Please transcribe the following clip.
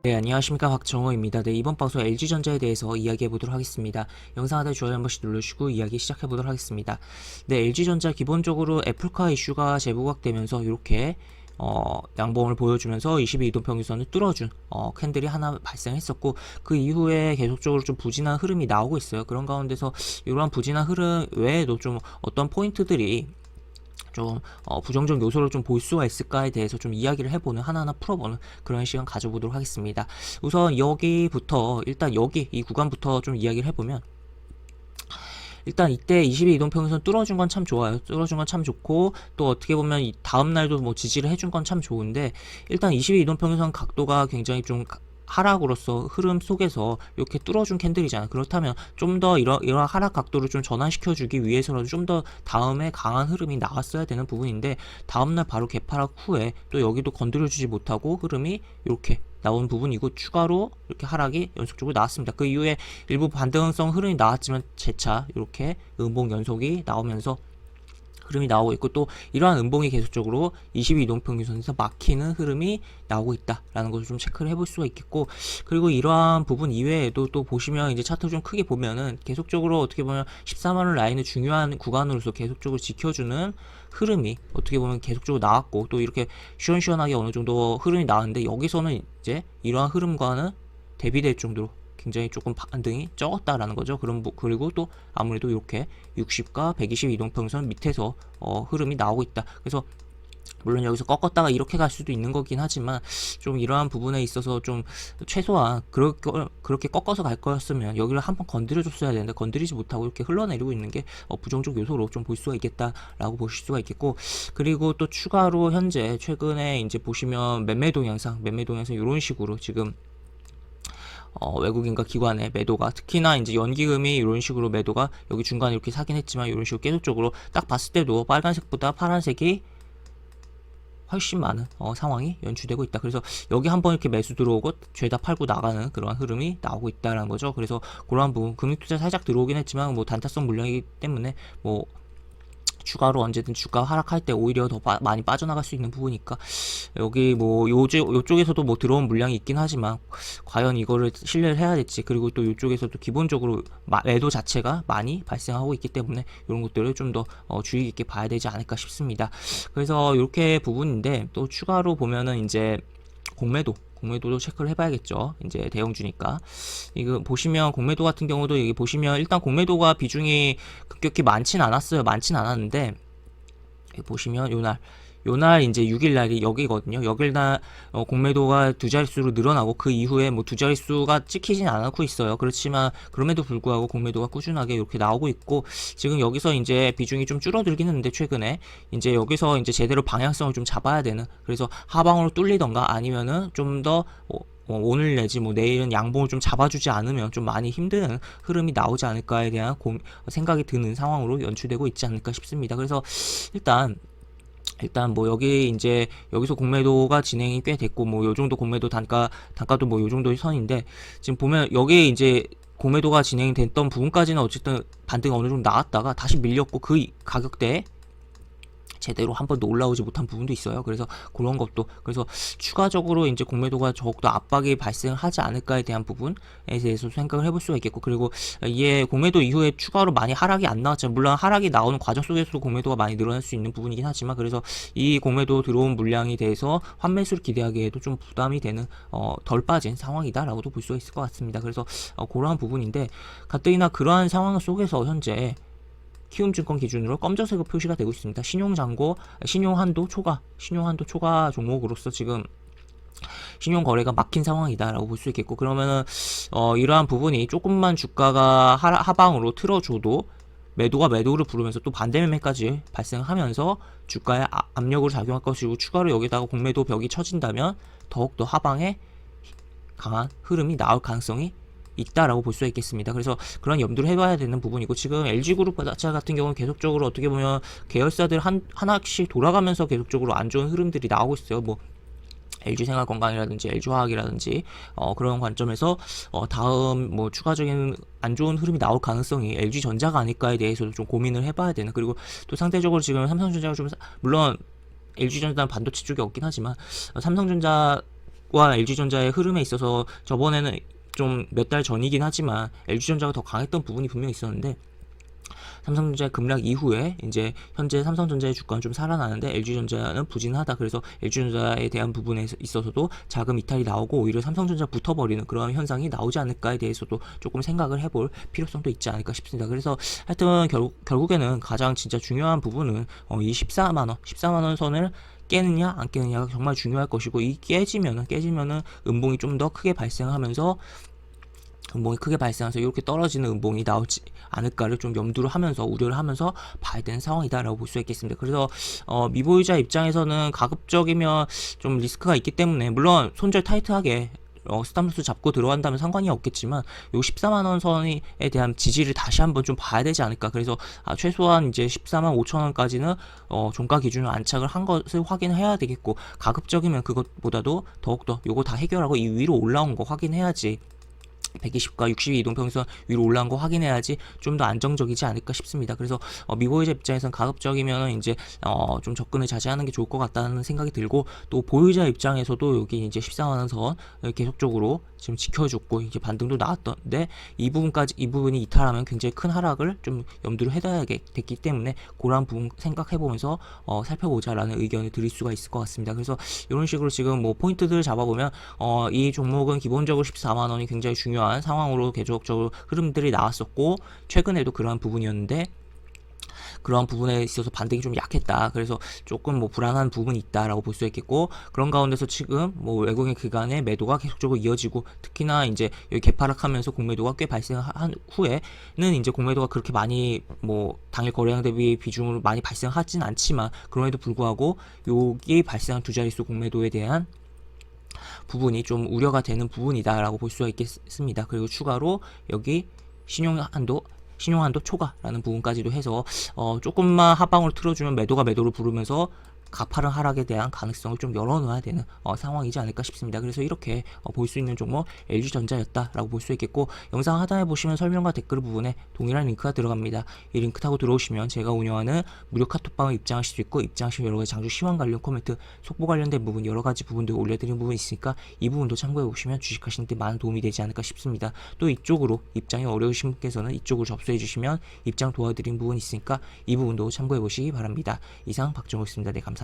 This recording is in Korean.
네, 안녕하십니까. 박정호입니다. 네, 이번 방송 LG전자에 대해서 이야기해 보도록 하겠습니다. 영상 하단에 좋아요 한 번씩 눌러주시고 이야기 시작해 보도록 하겠습니다. 네, LG전자 기본적으로 애플카 이슈가 재부각되면서 이렇게 양봉을 보여주면서 22이동평균선을 뚫어준 캔들이 하나 발생했었고, 그 이후에 계속적으로 좀 부진한 흐름이 나오고 있어요. 그런 가운데서 이러한 부진한 흐름 외에도 좀 어떤 포인트들이 좀 부정적 요소를 좀 볼 수가 있을까에 대해서 좀 이야기를 해보는, 하나하나 풀어보는 그런 시간 가져보도록 하겠습니다. 우선 여기부터, 일단 여기 이 구간부터 좀 이야기를 해보면, 일단 이때 22이동평균선 뚫어준 건 참 좋아요. 뚫어준 건 참 좋고, 또 어떻게 보면 이 다음날도 뭐 지지를 해준 건 참 좋은데, 일단 22이동평균선 각도가 굉장히 좀 하락으로서 흐름 속에서 이렇게 뚫어준 캔들이잖아. 그렇다면 좀 더 이런 하락 각도를 좀 전환시켜주기 위해서라도 좀 더 다음에 강한 흐름이 나왔어야 되는 부분인데, 다음날 바로 개파락 후에 또 여기도 건드려주지 못하고 흐름이 이렇게 나온 부분이고, 추가로 이렇게 하락이 연속적으로 나왔습니다. 그 이후에 일부 반등성 흐름이 나왔지만 재차 이렇게 음봉 연속이 나오면서 흐름이 나오고 있고, 또 이러한 음봉이 계속적으로 22이동평균선에서 막히는 흐름이 나오고 있다라는 것을 좀 체크를 해볼 수가 있겠고, 그리고 이러한 부분 이외에도 또 보시면 이제 차트 좀 크게 보면은 계속적으로 어떻게 보면 14만원 라인의 중요한 구간으로서 계속적으로 지켜주는 흐름이 어떻게 보면 계속적으로 나왔고, 또 이렇게 시원시원하게 어느 정도 흐름이 나왔는데, 여기서는 이제 이러한 흐름과는 대비될 정도로 굉장히 조금 반등이 적었다라는 거죠. 그리고 또 아무래도 이렇게 60과 120 이동평선 밑에서 흐름이 나오고 있다. 그래서 물론 여기서 꺾었다가 이렇게 갈 수도 있는 거긴 하지만, 좀 이러한 부분에 있어서 좀 최소한 그렇게 꺾어서 갈 거였으면 여기를 한번 건드려 줬어야 되는데, 건드리지 못하고 이렇게 흘러내리고 있는 게 부정적 요소로 좀 볼 수가 있겠다라고 보실 수가 있겠고, 그리고 또 추가로 현재 최근에 이제 보시면 매매 동영상 이런 식으로 지금 외국인과 기관의 매도가, 특히나 이제 연기금이 이런 식으로 매도가 여기 중간에 이렇게 사긴 했지만, 이런 식으로 계속적으로 딱 봤을 때도 빨간색보다 파란색이 훨씬 많은 상황이 연출되고 있다. 그래서 여기 한번 이렇게 매수 들어오고 죄다 팔고 나가는 그런 흐름이 나오고 있다라는 거죠. 그래서 그러한 부분, 금융투자 살짝 들어오긴 했지만 뭐 단타성 물량이기 때문에 뭐 추가로 언제든 주가 하락할 때 오히려 더 많이 빠져나갈 수 있는 부분이니까, 여기 뭐 요쪽에서도 뭐 들어온 물량이 있긴 하지만 과연 이거를 신뢰를 해야 될지, 그리고 또 요쪽에서도 기본적으로 매도 자체가 많이 발생하고 있기 때문에 이런 것들을 좀 더 주의 깊게 봐야 되지 않을까 싶습니다. 그래서 이렇게 부분인데, 또 추가로 보면은 이제 공매도도 체크를 해봐야겠죠. 이제 대형주니까. 이거 보시면 공매도 같은 경우도 여기 보시면 일단 공매도가 비중이 급격히 많진 않았어요. 많진 않았는데, 여기 보시면 요날 이제 6일날이 여기거든요. 여기날 공매도가 두 자릿수로 늘어나고, 그 이후에 뭐 두 자릿수가 찍히진 않고 있어요. 그렇지만 그럼에도 불구하고 공매도가 꾸준하게 이렇게 나오고 있고, 지금 여기서 이제 비중이 좀 줄어들긴 했는데, 최근에 이제 여기서 이제 제대로 방향성을 좀 잡아야 되는, 그래서 하방으로 뚫리던가 아니면은 좀 더 오늘 내지 뭐 내일은 양봉을 좀 잡아주지 않으면 좀 많이 힘든 흐름이 나오지 않을까에 대한 생각이 드는 상황으로 연출되고 있지 않을까 싶습니다. 그래서 일단 뭐 여기 이제 여기서 공매도가 진행이 꽤 됐고, 뭐 요 정도 공매도 단가도 뭐 요 정도 선인데, 지금 보면 여기 이제 공매도가 진행됐던 부분까지는 어쨌든 반등이 어느 정도 나왔다가 다시 밀렸고, 그 가격대에 제대로 한 번도 올라오지 못한 부분도 있어요. 그래서 그런 것도, 그래서 추가적으로 이제 공매도가 더욱더 압박이 발생하지 않을까에 대한 부분에 대해서 생각을 해볼 수가 있겠고, 그리고 이게 공매도 이후에 추가로 많이 하락이 안 나왔지만, 물론 하락이 나오는 과정 속에서도 공매도가 많이 늘어날 수 있는 부분이긴 하지만, 그래서 이 공매도 들어온 물량에 대해서 환매수를 기대하기에도 좀 부담이 되는 덜 빠진 상황이다라고도 볼 수가 있을 것 같습니다. 그래서 그러한 부분인데, 가뜩이나 그러한 상황 속에서 현재 키움증권 기준으로 검정색으로 표시가 되고 있습니다. 신용한도 초과 종목으로서 지금 신용거래가 막힌 상황이다라고 볼 수 있겠고, 그러면은 이러한 부분이 조금만 주가가 하방으로 틀어줘도 매도가 매도를 부르면서 또 반대 매매까지 발생하면서 주가에 압력으로 작용할 것이고, 추가로 여기다가 공매도 벽이 쳐진다면 더욱더 하방에 강한 흐름이 나올 가능성이 있다라고 볼 수 있겠습니다. 그래서 그런 염두를 해봐야 되는 부분이고, 지금 LG그룹 자체 같은 경우는 계속적으로 어떻게 보면 계열사들 하나씩 돌아가면서 계속적으로 안 좋은 흐름들이 나오고 있어요. 뭐 LG생활건강이라든지 LG화학이라든지 그런 관점에서 다음 뭐 추가적인 안 좋은 흐름이 나올 가능성이 LG전자가 아닐까에 대해서도 좀 고민을 해봐야 되는, 그리고 또 상대적으로 지금 삼성전자가 좀, 물론 LG전자는 반도체 쪽이 없긴 하지만 삼성전자 삼성과 LG전자의 흐름에 있어서 저번에는 좀 몇 달 전이긴 하지만 LG전자가 더 강했던 부분이 분명히 있었는데, 삼성전자의 급락 이후에 이제 현재 삼성전자의 주가는 좀 살아나는데 LG전자는 부진하다. 그래서 LG전자에 대한 부분에 있어서도 자금 이탈이 나오고 오히려 삼성전자 붙어버리는 그런 현상이 나오지 않을까에 대해서도 조금 생각을 해볼 필요성도 있지 않을까 싶습니다. 그래서 하여튼 결국에는 가장 진짜 중요한 부분은 이 14만원 선을 깨느냐 안 깨느냐가 정말 중요할 것이고, 이 깨지면은 음봉이 좀 더 크게 발생하면서 이렇게 떨어지는 음봉이 나오지 않을까를 좀 염두를 하면서 우려를 하면서 봐야 되는 상황이다라고 볼 수 있겠습니다. 그래서 미보유자 입장에서는 가급적이면 좀 리스크가 있기 때문에, 물론 손절 타이트하게 스탑로스 잡고 들어간다면 상관이 없겠지만 요 14만원 선에 대한 지지를 다시 한번 좀 봐야 되지 않을까. 그래서 최소한 이제 14만 5천원까지는 종가 기준으로 안착을 한 것을 확인해야 되겠고, 가급적이면 그것보다도 더욱더 요거 다 해결하고 이 위로 올라온 거 확인해야지, 120과 60의 이동평선 위로 올라온 거 확인해야지 좀 더 안정적이지 않을까 싶습니다. 그래서 미보유자 입장에서는 가급적이면 이제 좀 접근을 자제하는 게 좋을 것 같다는 생각이 들고, 또 보유자 입장에서도 여기 이제 14만원 선 계속적으로 지금 지켜줬고 이제 반등도 나왔던데, 이 부분이 이탈하면 굉장히 큰 하락을 좀 염두를 해둬야 됐기 때문에 그런 부분 생각해보면서 살펴보자라는 의견을 드릴 수가 있을 것 같습니다. 그래서 이런 식으로 지금 뭐 포인트들을 잡아보면 이 종목은 기본적으로 14만원이 굉장히 중요한 상황으로 계속적으로 흐름들이 나왔었고, 최근에도 그러한 부분이었는데 그런 부분에 있어서 반등이 좀 약했다. 그래서 조금 뭐 불안한 부분이 있다라고 볼 수 있겠고, 그런 가운데서 지금 뭐 외국인 기관의 매도가 계속적으로 이어지고, 특히나 이제 여기 개파락하면서 공매도가 꽤 발생한 후에는 이제 공매도가 그렇게 많이 뭐 당일 거래량 대비 비중으로 많이 발생하진 않지만, 그럼에도 불구하고 여기 발생한 두 자릿수 공매도에 대한 부분이 좀 우려가 되는 부분이다라고 볼 수가 있겠습니다. 그리고 추가로 여기 신용한도 초과라는 부분까지도 해서 조금만 하방으로 틀어주면 매도를 부르면서 가파른 하락에 대한 가능성을 좀 열어놔야 되는 상황이지 않을까 싶습니다. 그래서 이렇게 볼 수 있는 종목 LG전자였다라고 볼 수 있겠고, 영상 하단에 보시면 설명과 댓글 부분에 동일한 링크가 들어갑니다. 이 링크 타고 들어오시면 제가 운영하는 무료 카톡방을 입장하실 수 있고, 입장하시면 여러가지 장주 시황 관련 코멘트, 속보 관련된 부분 여러가지 부분들 올려드리는 부분이 있으니까 이 부분도 참고해 보시면 주식하시는 데 많은 도움이 되지 않을까 싶습니다. 또 이쪽으로 입장이 어려우신 분께서는 이쪽으로 접수해 주시면 입장 도와드리는 부분이 있으니까 이 부분도 참고해 보시기 바랍니다. 이상 박정호였습니다. 네, 감사합니다.